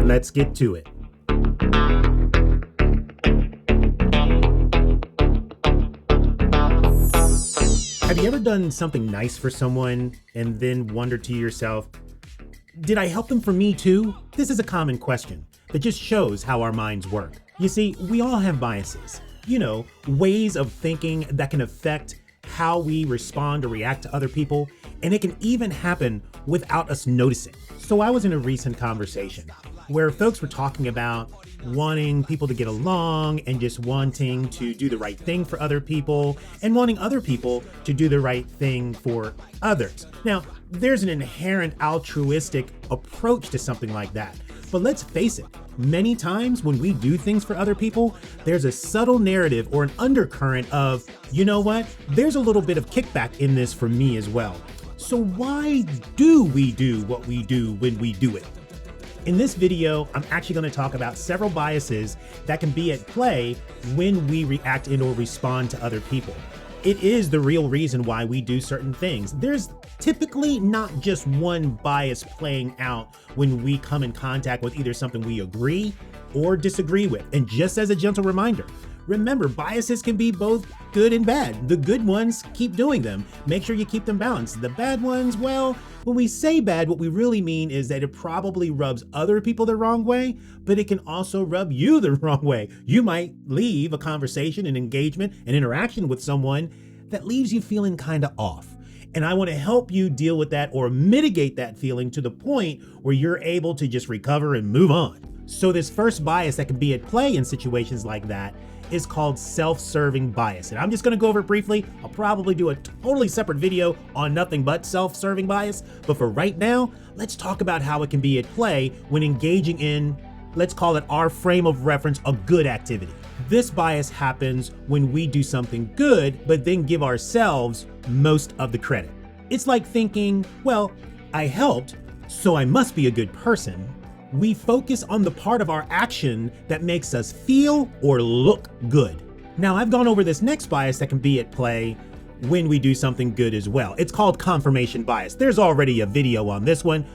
Let's get to it. Have you ever done something nice for someone and then wondered to yourself, did I help them for me too? This is a common question that just shows how our minds work. You see, we all have biases, ways of thinking that can affect how we respond or react to other people, and it can even happen without us noticing. So I was in a recent conversation where folks were talking about wanting people to get along and just wanting to do the right thing for other people and wanting other people to do the right thing for others. Now, there's an inherent altruistic approach to something like that. But let's face it, many times when we do things for other people, there's a subtle narrative or an undercurrent of, you know what, there's a little bit of kickback in this for me as well. So why do we do what we do when we do it? In this video, I'm actually going to talk about several biases that can be at play when we react and or respond to other people. It is the real reason why we do certain things. There's typically not just one bias playing out when we come in contact with either something we agree or disagree with. And just as a gentle reminder, remember, biases can be both good and bad. The good ones, keep doing them. Make sure you keep them balanced. The bad ones, well, when we say bad, what we really mean is that it probably rubs other people the wrong way, but it can also rub you the wrong way. You might leave a conversation, an engagement, an interaction with someone that leaves you feeling kind of off. And I want to help you deal with that or mitigate that feeling to the point where you're able to just recover and move on. So this first bias that can be at play in situations like that is called self-serving bias. And I'm just gonna go over it briefly. I'll probably do a totally separate video on nothing but self-serving bias. But for right now, let's talk about how it can be at play when engaging in, let's call it our frame of reference, a good activity. This bias happens when we do something good, but then give ourselves most of the credit. It's like thinking, well, I helped, so I must be a good person. We focus on the part of our action that makes us feel or look good. Now, I've gone over this next bias that can be at play when we do something good as well. It's called confirmation bias. There's already a video on this one,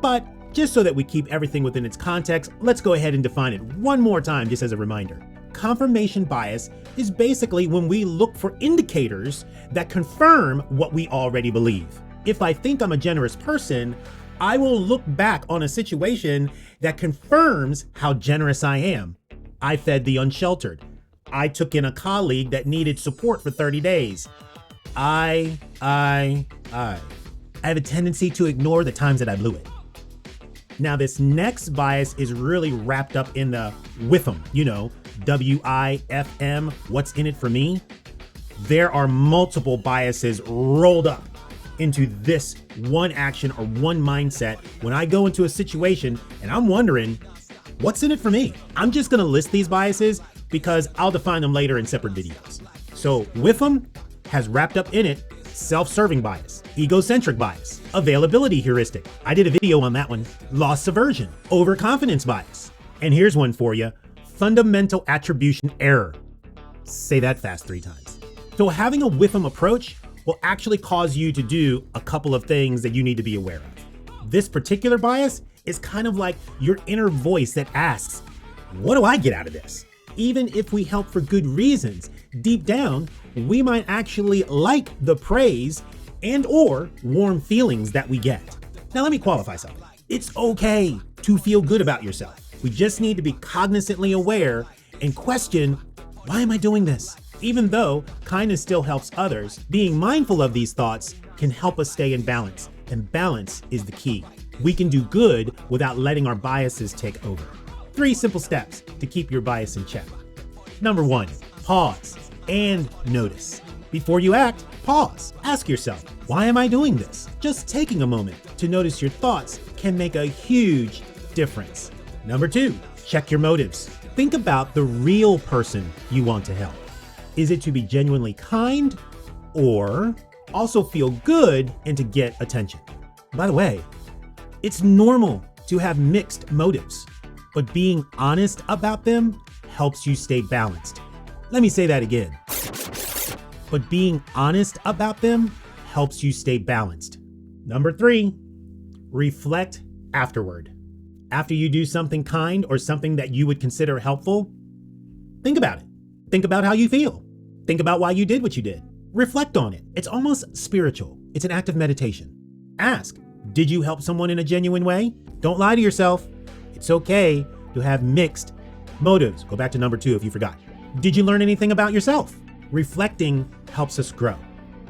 but just so that we keep everything within its context, let's go ahead and define it one more time just as a reminder. Confirmation bias is basically when we look for indicators that confirm what we already believe. If I think I'm a generous person, I will look back on a situation that confirms how generous I am. I fed the unsheltered. I took in a colleague that needed support for 30 days. I have a tendency to ignore the times that I blew it. Now, this next bias is really wrapped up in the WIFM, WIFM, what's in it for me? There are multiple biases rolled up into this one action or one mindset when I go into a situation and I'm wondering, what's in it for me? I'm just gonna list these biases because I'll define them later in separate videos. So WIFM has wrapped up in it self-serving bias, egocentric bias, availability heuristic. I did a video on that one. Loss aversion, overconfidence bias. And here's one for you, fundamental attribution error. Say that fast 3 times. So having a WIFM approach will actually cause you to do a couple of things that you need to be aware of. This particular bias is kind of like your inner voice that asks, what do I get out of this? Even if we help for good reasons, deep down, we might actually like the praise and or warm feelings that we get. Now let me qualify something. It's okay to feel good about yourself. We just need to be cognizantly aware and question, why am I doing this? Even though kindness still helps others, being mindful of these thoughts can help us stay in balance, and balance is the key. We can do good without letting our biases take over. 3 simple steps to keep your bias in check. Number 1, pause and notice. Before you act, pause. Ask yourself, why am I doing this? Just taking a moment to notice your thoughts can make a huge difference. Number 2, check your motives. Think about the real person you want to help. Is it to be genuinely kind or also feel good and to get attention? By the way, it's normal to have mixed motives, but being honest about them helps you stay balanced. Let me say that again. But being honest about them helps you stay balanced. Number 3, reflect afterward. After you do something kind or something that you would consider helpful, think about it. Think about how you feel. Think about why you did what you did. Reflect on it. It's almost spiritual. It's an act of meditation. Ask, did you help someone in a genuine way? Don't lie to yourself. It's okay to have mixed motives. Go back to number 2 if you forgot. Did you learn anything about yourself? Reflecting helps us grow.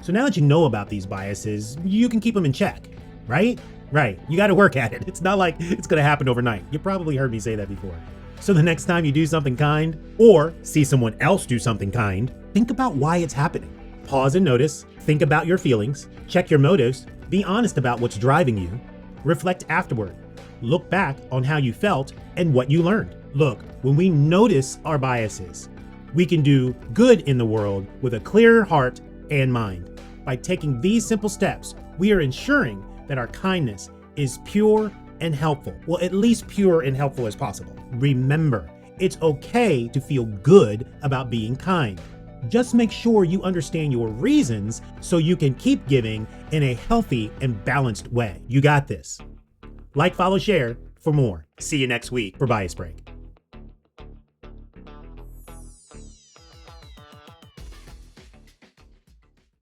So now that you know about these biases, you can keep them in check, right? Right. You got to work at it. It's not like it's going to happen overnight. You probably heard me say that before. So the next time you do something kind or see someone else do something kind, think about why it's happening. Pause and notice. Think about your feelings. Check your motives. Be honest about what's driving you. Reflect afterward. Look back on how you felt and what you learned. Look, when we notice our biases, we can do good in the world with a clearer heart and mind. By taking these simple steps, we are ensuring that our kindness is pure and helpful. Well, at least pure and helpful as possible. Remember, it's okay to feel good about being kind. Just make sure you understand your reasons so you can keep giving in a healthy and balanced way. You got this. Like, follow, share for more. See you next week for Bias Break.